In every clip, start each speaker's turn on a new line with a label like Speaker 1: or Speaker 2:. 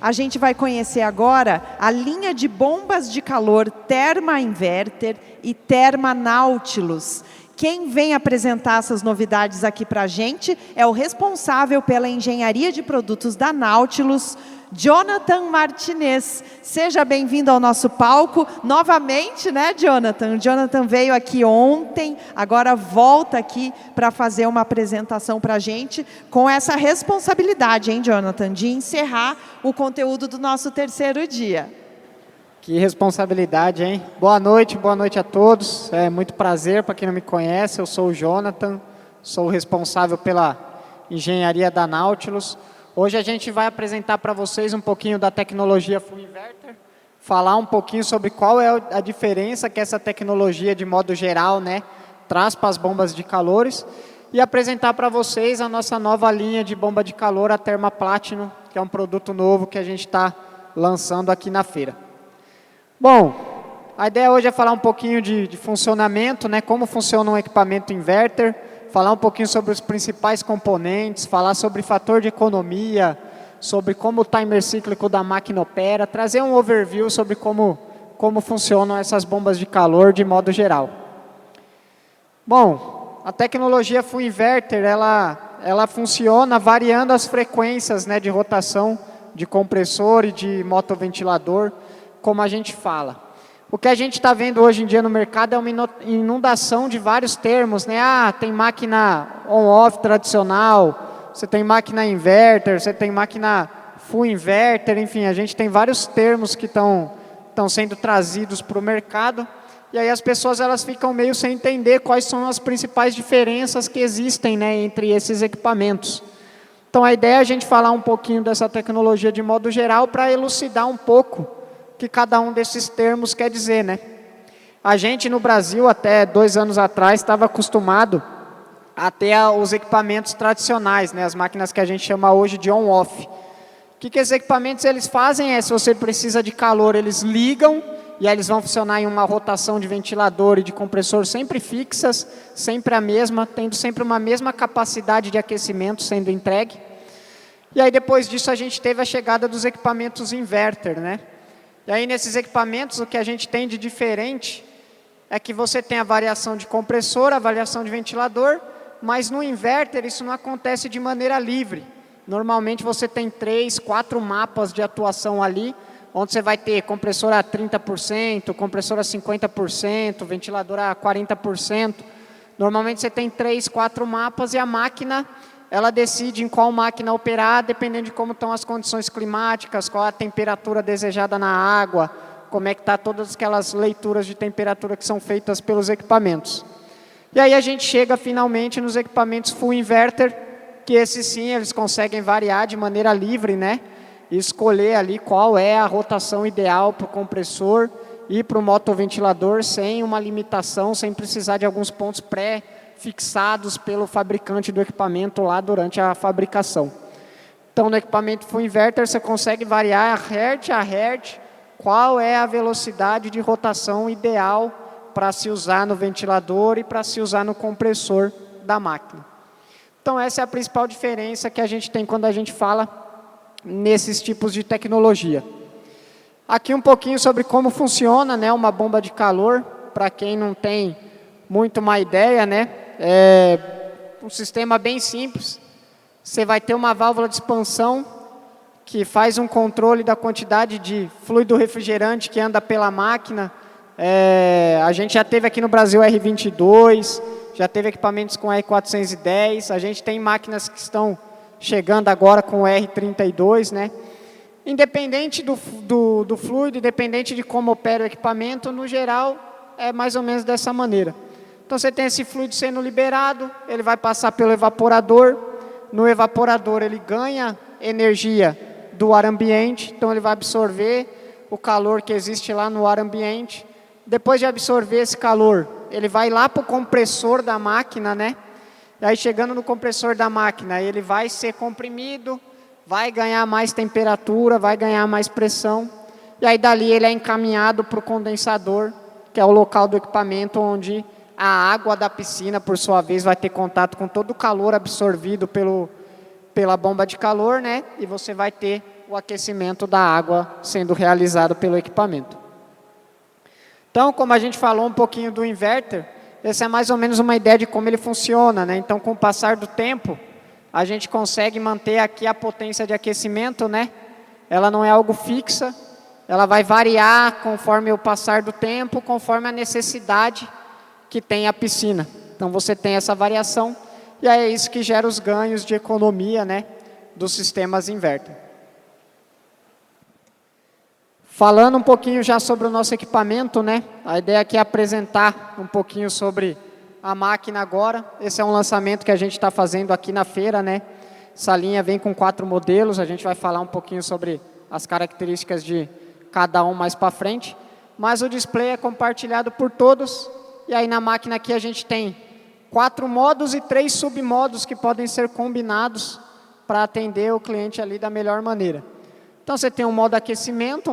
Speaker 1: A gente vai conhecer agora a linha de bombas de calor Therma Inverter e Therma Nautilus. Quem vem apresentar essas novidades aqui para a gente é o responsável pela engenharia de produtos da Nautilus, Jonathan Martinez. Seja bem-vindo ao nosso palco. Novamente, né, Jonathan? O Jonathan veio aqui ontem, agora volta aqui para fazer uma apresentação para a gente, com essa responsabilidade, hein, Jonathan, de encerrar o conteúdo do nosso terceiro dia.
Speaker 2: Que responsabilidade, hein? Boa noite a todos. É muito prazer, para quem não me conhece, eu sou o Jonathan, sou o responsável pela engenharia da Nautilus. Hoje a gente vai apresentar para vocês um pouquinho da tecnologia Full Inverter, falar um pouquinho sobre qual é a diferença que essa tecnologia, de modo geral, né, traz para as bombas de calores, e apresentar para vocês a nossa nova linha de bomba de calor, a Therma Platinum, que é um produto novo que a gente está lançando aqui na feira. Bom, a ideia hoje é falar um pouquinho de funcionamento, né, como funciona um equipamento inverter, falar um pouquinho sobre os principais componentes, falar sobre fator de economia, sobre como o timer cíclico da máquina opera, trazer um overview sobre como funcionam essas bombas de calor de modo geral. Bom, a tecnologia Full Inverter, ela funciona variando as frequências, né, de rotação de compressor e de motoventilador, como a gente fala. O que a gente está vendo hoje em dia no mercado é uma inundação de vários termos, né? Ah, tem máquina on-off tradicional, você tem máquina inverter, você tem máquina full inverter, enfim, a gente tem vários termos que estão sendo trazidos para o mercado, e aí as pessoas elas ficam meio sem entender quais são as principais diferenças que existem, né, entre esses equipamentos. Então a ideia é a gente falar um pouquinho dessa tecnologia de modo geral para elucidar um pouco que cada um desses termos quer dizer, né? A gente no Brasil, até 2 anos atrás, estava acostumado a ter os equipamentos tradicionais, né? As máquinas que a gente chama hoje de on-off. O que esses equipamentos eles fazem é, se você precisa de calor, eles ligam, e aí eles vão funcionar em uma rotação de ventilador e de compressor sempre fixas, sempre a mesma, tendo sempre uma mesma capacidade de aquecimento sendo entregue. E aí depois disso a gente teve a chegada dos equipamentos inverter, né? E aí, nesses equipamentos, o que a gente tem de diferente é que você tem a variação de compressor, a variação de ventilador, mas no inverter isso não acontece de maneira livre. Normalmente você tem 3, 4 mapas de atuação ali, onde você vai ter compressor a 30%, compressor a 50%, ventilador a 40%. Normalmente você tem 3, 4 mapas e a máquina ela decide em qual máquina operar, dependendo de como estão as condições climáticas, qual a temperatura desejada na água, como é que está todas aquelas leituras de temperatura que são feitas pelos equipamentos. E aí a gente chega finalmente nos equipamentos Full Inverter, que esses sim, eles conseguem variar de maneira livre, né? E escolher ali qual é a rotação ideal para o compressor e para o motoventilador, sem uma limitação, sem precisar de alguns pontos fixados pelo fabricante do equipamento lá durante a fabricação. Então, no equipamento Full Inverter, você consegue variar hertz a hertz qual é a velocidade de rotação ideal para se usar no ventilador e para se usar no compressor da máquina. Então, essa é a principal diferença que a gente tem quando a gente fala nesses tipos de tecnologia. Aqui um pouquinho sobre como funciona, né, uma bomba de calor, para quem não tem muito uma ideia, né? É um sistema bem simples. Você vai ter uma válvula de expansão que faz um controle da quantidade de fluido refrigerante que anda pela máquina. A gente já teve aqui no Brasil R22, já teve equipamentos com R410, a gente tem máquinas que estão chegando agora com o R32, né? Independente do fluido, independente de como opera o equipamento, no geral, é mais ou menos dessa maneira. Então, você tem esse fluido sendo liberado, ele vai passar pelo evaporador. No evaporador, ele ganha energia do ar ambiente, então ele vai absorver o calor que existe lá no ar ambiente. Depois de absorver esse calor, ele vai lá para o compressor da máquina, né? E aí, chegando no compressor da máquina, ele vai ser comprimido, vai ganhar mais temperatura, vai ganhar mais pressão. E aí, dali, ele é encaminhado para o condensador, que é o local do equipamento onde a água da piscina, por sua vez, vai ter contato com todo o calor absorvido pela bomba de calor, né? E você vai ter o aquecimento da água sendo realizado pelo equipamento. Então, como a gente falou um pouquinho do inverter, essa é mais ou menos uma ideia de como ele funciona, né? Então, com o passar do tempo, a gente consegue manter aqui a potência de aquecimento, né? Ela não é algo fixa, ela vai variar conforme o passar do tempo, conforme a necessidade que tem a piscina. Então, você tem essa variação, e aí é isso que gera os ganhos de economia, né, dos sistemas inverter. Falando um pouquinho já sobre o nosso equipamento, né, a ideia aqui é apresentar um pouquinho sobre a máquina agora. Esse é um lançamento que a gente está fazendo aqui na feira, né. Essa linha vem com 4 modelos, a gente vai falar um pouquinho sobre as características de cada um mais para frente. Mas o display é compartilhado por todos, e aí na máquina aqui a gente tem 4 modos e 3 submodos que podem ser combinados para atender o cliente ali da melhor maneira. Então você tem um modo aquecimento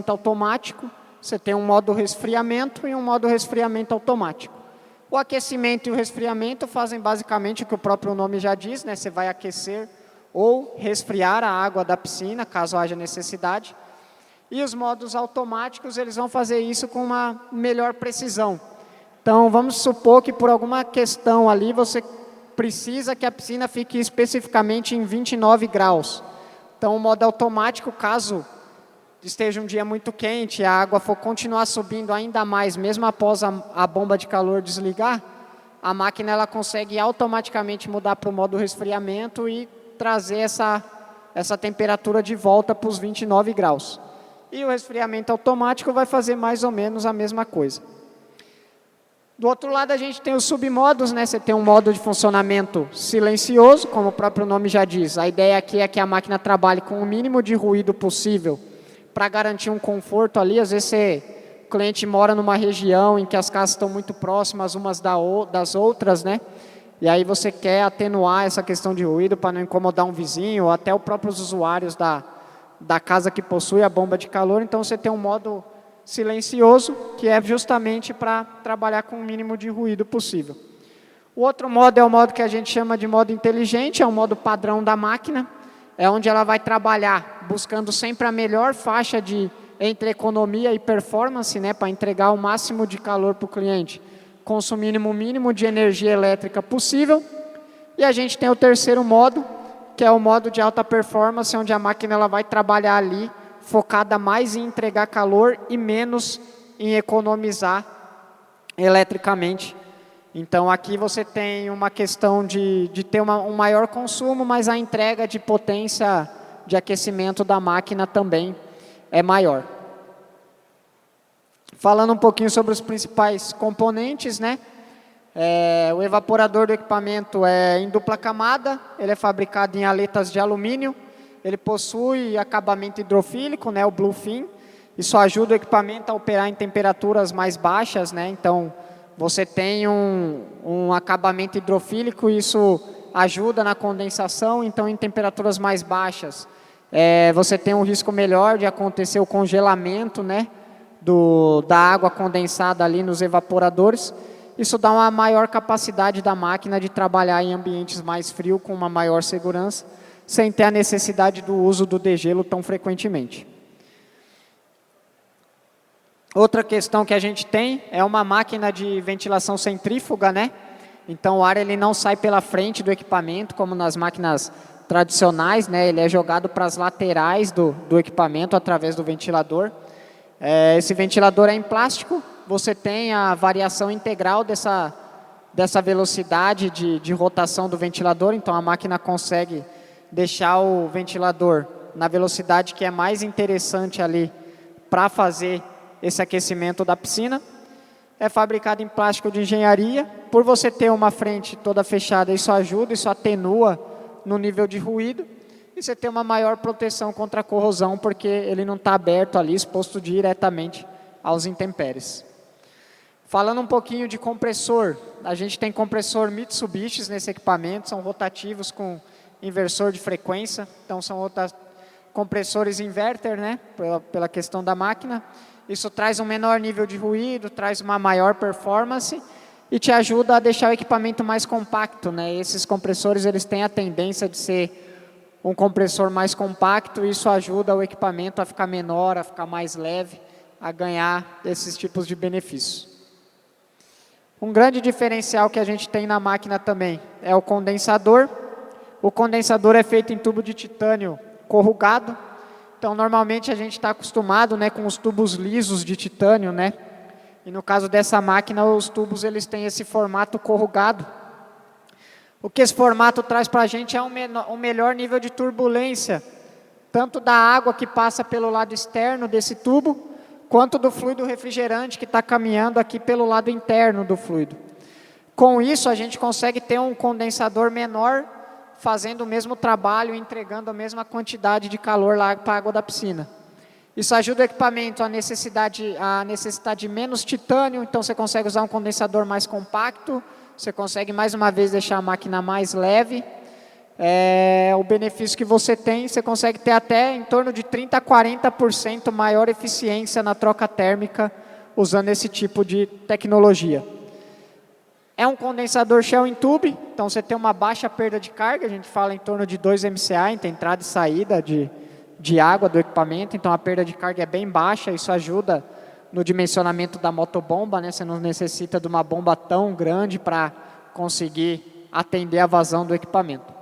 Speaker 2: automático, você tem um modo resfriamento e um modo resfriamento automático. O aquecimento e o resfriamento fazem basicamente o que o próprio nome já diz, né? Você vai aquecer ou resfriar a água da piscina, caso haja necessidade. E os modos automáticos, eles vão fazer isso com uma melhor precisão. Então, vamos supor que por alguma questão ali, você precisa que a piscina fique especificamente em 29 graus. Então, o modo automático, caso esteja um dia muito quente e a água for continuar subindo ainda mais, mesmo após a bomba de calor desligar, a máquina ela consegue automaticamente mudar para o modo resfriamento e trazer essa temperatura de volta para os 29 graus. E o resfriamento automático vai fazer mais ou menos a mesma coisa. Do outro lado, a gente tem os submodos, né? Você tem um modo de funcionamento silencioso, como o próprio nome já diz. A ideia aqui é que a máquina trabalhe com o mínimo de ruído possível para garantir um conforto ali. Às vezes, o cliente mora numa região em que as casas estão muito próximas umas das outras, né? E aí você quer atenuar essa questão de ruído para não incomodar um vizinho ou até os próprios usuários da casa que possui a bomba de calor. Então, você tem um modo silencioso, que é justamente para trabalhar com o mínimo de ruído possível. O outro modo é o modo que a gente chama de modo inteligente, é o modo padrão da máquina, é onde ela vai trabalhar buscando sempre a melhor faixa entre economia e performance, né, para entregar o máximo de calor para o cliente, consumindo o mínimo de energia elétrica possível. E a gente tem o terceiro modo, que é o modo de alta performance, onde a máquina ela vai trabalhar ali focada mais em entregar calor e menos em economizar eletricamente. Então, aqui você tem uma questão de ter um maior consumo, mas a entrega de potência de aquecimento da máquina também é maior. Falando um pouquinho sobre os principais componentes, né? O evaporador do equipamento é em dupla camada, ele é fabricado em aletas de alumínio. Ele possui acabamento hidrofílico, né, o Bluefin. Isso ajuda o equipamento a operar em temperaturas mais baixas, né? Então, você tem um acabamento hidrofílico, isso ajuda na condensação. Então, em temperaturas mais baixas, você tem um risco melhor de acontecer o congelamento, né, da água condensada ali nos evaporadores. Isso dá uma maior capacidade da máquina de trabalhar em ambientes mais frios, com uma maior segurança, sem ter a necessidade do uso do degelo tão frequentemente. Outra questão que a gente tem é uma máquina de ventilação centrífuga, né? Então o ar ele não sai pela frente do equipamento, como nas máquinas tradicionais, né? Ele é jogado para as laterais do equipamento através do ventilador. Esse ventilador é em plástico, você tem a variação integral dessa velocidade de rotação do ventilador, então a máquina consegue deixar o ventilador na velocidade que é mais interessante ali para fazer esse aquecimento da piscina. É fabricado em plástico de engenharia. Por você ter uma frente toda fechada, isso ajuda, isso atenua no nível de ruído. E você tem uma maior proteção contra a corrosão, porque ele não está aberto ali, exposto diretamente aos intempéries. Falando um pouquinho de compressor, a gente tem compressor Mitsubishi nesse equipamento, são rotativos com inversor de frequência, então são compressores inverter, né, pela questão da máquina. Isso traz um menor nível de ruído, traz uma maior performance e te ajuda a deixar o equipamento mais compacto, né? Esses compressores eles têm a tendência de ser um compressor mais compacto, isso ajuda o equipamento a ficar menor, a ficar mais leve, a ganhar esses tipos de benefícios. Um grande diferencial que a gente tem na máquina também é o condensador. O condensador é feito em tubo de titânio corrugado. Então, normalmente a gente está acostumado, né, com os tubos lisos de titânio, né? E no caso dessa máquina, os tubos eles têm esse formato corrugado. O que esse formato traz para a gente é um melhor nível de turbulência, tanto da água que passa pelo lado externo desse tubo, quanto do fluido refrigerante que está caminhando aqui pelo lado interno do fluido. Com isso, a gente consegue ter um condensador menor, fazendo o mesmo trabalho e entregando a mesma quantidade de calor lá para a água da piscina. Isso ajuda o equipamento a necessitar de menos titânio, então você consegue usar um condensador mais compacto, você consegue mais uma vez deixar a máquina mais leve. O benefício que você tem, você consegue ter até em torno de 30% a 40% maior eficiência na troca térmica usando esse tipo de tecnologia. É um condensador Shell in Tube, então você tem uma baixa perda de carga, a gente fala em torno de 2 MCA entre entrada e saída de água do equipamento, então a perda de carga é bem baixa, isso ajuda no dimensionamento da motobomba, né? Você não necessita de uma bomba tão grande para conseguir atender a vazão do equipamento.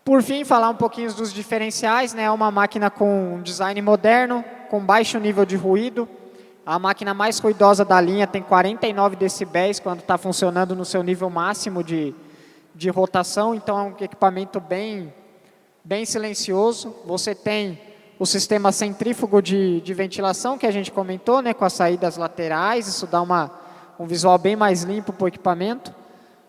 Speaker 2: Por fim, falar um pouquinho dos diferenciais, né? É uma máquina com um design moderno, com baixo nível de ruído. A máquina mais ruidosa da linha tem 49 decibéis quando está funcionando no seu nível máximo de rotação, então é um equipamento bem silencioso. Você tem o sistema centrífugo de ventilação que a gente comentou, né, com as saídas laterais, isso dá um visual bem mais limpo para o equipamento.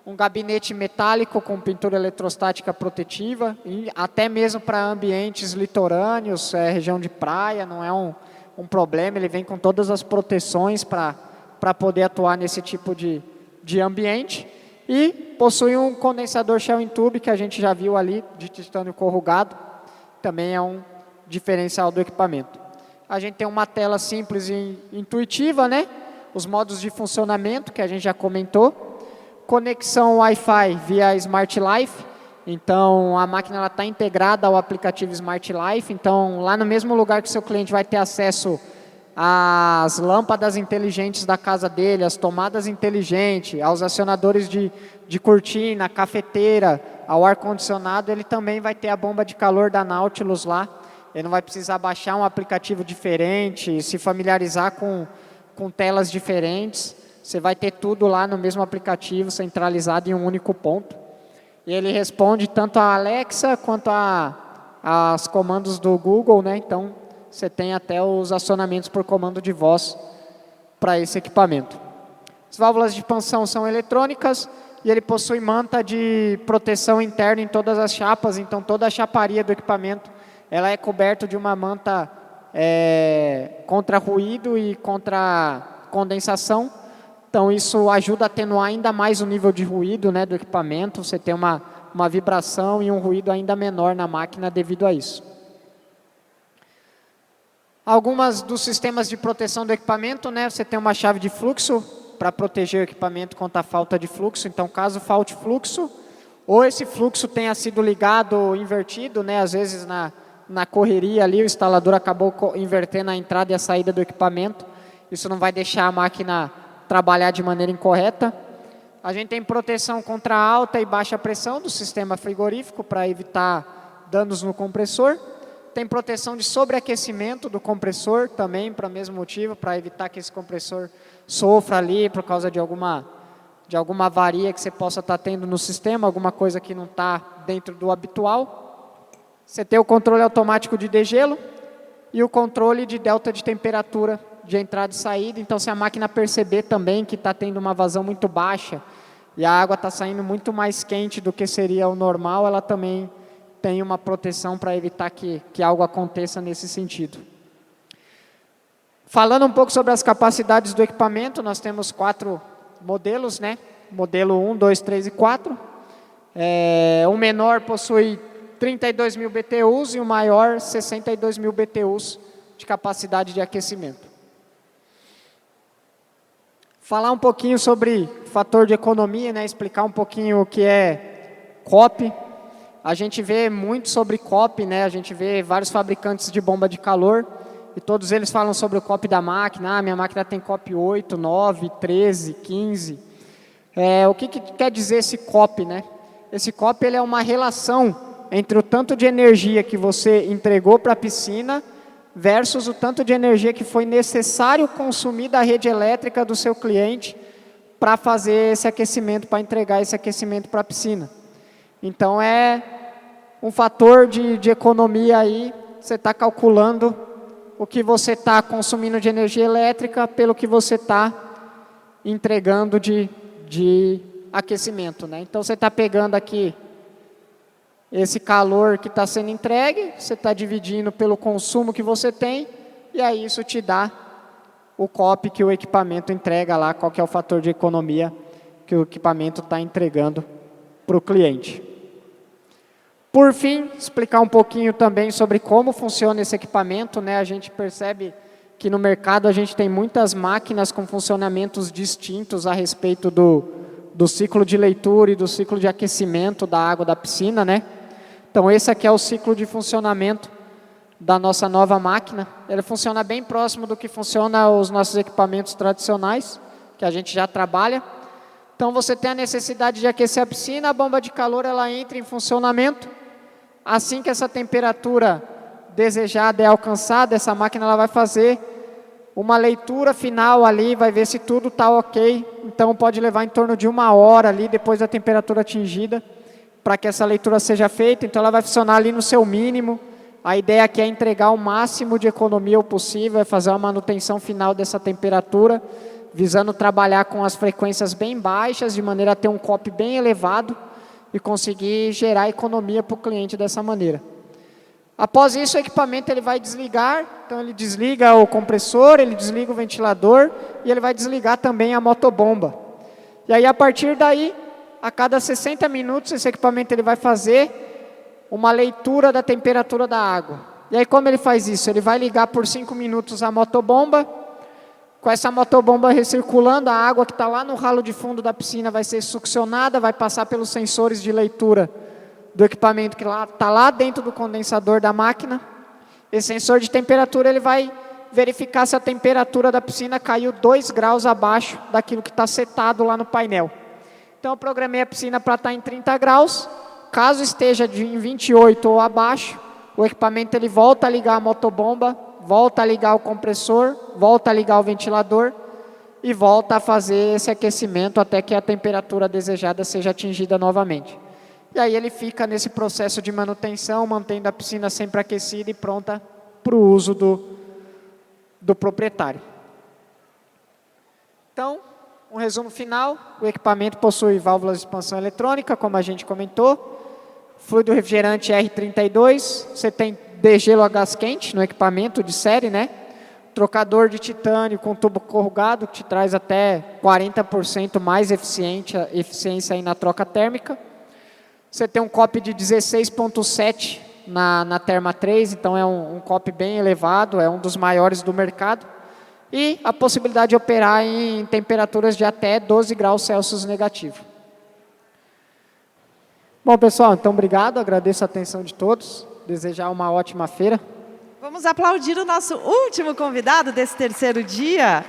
Speaker 2: Um gabinete metálico com pintura eletrostática protetiva, e até mesmo para ambientes litorâneos, região de praia, não é um problema, ele vem com todas as proteções para poder atuar nesse tipo de ambiente. E possui um condensador Shell in Tube, que a gente já viu ali, de titânio corrugado, também é um diferencial do equipamento. A gente tem uma tela simples e intuitiva, né? Os modos de funcionamento, que a gente já comentou. Conexão Wi-Fi via Smart Life, então a máquina está integrada ao aplicativo Smart Life, então lá no mesmo lugar que o seu cliente vai ter acesso às lâmpadas inteligentes da casa dele, às tomadas inteligentes, aos acionadores de cortina, cafeteira, ao ar-condicionado, ele também vai ter a bomba de calor da Nautilus lá, ele não vai precisar baixar um aplicativo diferente, se familiarizar com telas diferentes. Você vai ter tudo lá no mesmo aplicativo, centralizado em um único ponto. E ele responde tanto a Alexa quanto aos comandos do Google, né? Então, você tem até os acionamentos por comando de voz para esse equipamento. As válvulas de expansão são eletrônicas e ele possui manta de proteção interna em todas as chapas. Então, toda a chaparia do equipamento ela é coberta de uma manta contra ruído e contra condensação. Então, isso ajuda a atenuar ainda mais o nível de ruído, né, do equipamento. Você tem uma vibração e um ruído ainda menor na máquina devido a isso. Algumas dos sistemas de proteção do equipamento, né, você tem uma chave de fluxo para proteger o equipamento contra a falta de fluxo. Então, caso falte fluxo, ou esse fluxo tenha sido ligado ou invertido, né, às vezes na correria ali o instalador acabou invertendo a entrada e a saída do equipamento. Isso não vai deixar a máquina trabalhar de maneira incorreta. A gente tem proteção contra alta e baixa pressão do sistema frigorífico para evitar danos no compressor. Tem proteção de sobreaquecimento do compressor também, para o mesmo motivo, para evitar que esse compressor sofra ali por causa de alguma avaria que você possa estar tendo no sistema, alguma coisa que não está dentro do habitual. Você tem o controle automático de degelo e o controle de delta de temperatura de entrada e saída. Então, se a máquina perceber também que está tendo uma vazão muito baixa e a água está saindo muito mais quente do que seria o normal, ela também tem uma proteção para evitar que algo aconteça nesse sentido. Falando um pouco sobre as capacidades do equipamento, nós temos 4 modelos, né? Modelo 1, 2, 3 e 4. O menor possui 32 mil BTUs e o maior 62 mil BTUs de capacidade de aquecimento. Falar um pouquinho sobre fator de economia, né? Explicar um pouquinho o que é COP. a gente vê muito sobre COP, né? A gente vê vários fabricantes de bomba de calor e todos eles falam sobre o COP da máquina. Minha máquina tem COP 8, 9, 13, 15. O que quer dizer esse COP, né? Esse COP ele é uma relação entre o tanto de energia que você entregou para a piscina versus o tanto de energia que foi necessário consumir da rede elétrica do seu cliente para fazer esse aquecimento, para entregar esse aquecimento para a piscina. Então, é um fator de economia aí, você está calculando o que você está consumindo de energia elétrica pelo que você está entregando de aquecimento, né? Então, você está pegando aqui esse calor que está sendo entregue, você está dividindo pelo consumo que você tem, e aí isso te dá o COP que o equipamento entrega lá, qual que é o fator de economia que o equipamento está entregando para o cliente. Por fim, explicar um pouquinho também sobre como funciona esse equipamento, né? A gente percebe que no mercado a gente tem muitas máquinas com funcionamentos distintos a respeito do ciclo de leitura e do ciclo de aquecimento da água da piscina, né? Então esse aqui é o ciclo de funcionamento da nossa nova máquina. Ele funciona bem próximo do que funciona os nossos equipamentos tradicionais, que a gente já trabalha. Então você tem a necessidade de aquecer a piscina, a bomba de calor ela entra em funcionamento. Assim que essa temperatura desejada é alcançada, essa máquina ela vai fazer uma leitura final ali, vai ver se tudo está ok. Então pode levar em torno de 1 hora ali, depois da temperatura atingida, para que essa leitura seja feita. Então ela vai funcionar ali no seu mínimo. A ideia aqui é entregar o máximo de economia possível, é fazer uma manutenção final dessa temperatura, visando trabalhar com as frequências bem baixas, de maneira a ter um COP bem elevado e conseguir gerar economia para o cliente dessa maneira. Após isso, o equipamento ele vai desligar, então ele desliga o compressor, ele desliga o ventilador e ele vai desligar também a motobomba. E aí, a partir daí, a cada 60 minutos, esse equipamento ele vai fazer uma leitura da temperatura da água. E aí, como ele faz isso? Ele vai ligar por 5 minutos a motobomba. Com essa motobomba recirculando, a água que está lá no ralo de fundo da piscina vai ser succionada, vai passar pelos sensores de leitura do equipamento que está lá dentro do condensador da máquina. Esse sensor de temperatura ele vai verificar se a temperatura da piscina caiu 2 graus abaixo daquilo que está setado lá no painel. Então, eu programei a piscina para estar em 30 graus. Caso esteja em 28 ou abaixo, o equipamento ele volta a ligar a motobomba, volta a ligar o compressor, volta a ligar o ventilador e volta a fazer esse aquecimento até que a temperatura desejada seja atingida novamente. E aí ele fica nesse processo de manutenção, mantendo a piscina sempre aquecida e pronta para o uso do proprietário. Então, um resumo final: o equipamento possui válvulas de expansão eletrônica, como a gente comentou, fluido refrigerante R32, você tem degelo a gás quente no equipamento de série, né? Trocador de titânio com tubo corrugado, que te traz até 40% mais eficiência aí na troca térmica. Você tem um COP de 16,7 na Therma 3, então é um COP bem elevado, é um dos maiores do mercado. E a possibilidade de operar em temperaturas de até 12 graus Celsius negativo. Bom, pessoal, então obrigado, agradeço a atenção de todos, desejar uma ótima feira.
Speaker 1: Vamos aplaudir o nosso último convidado desse terceiro dia,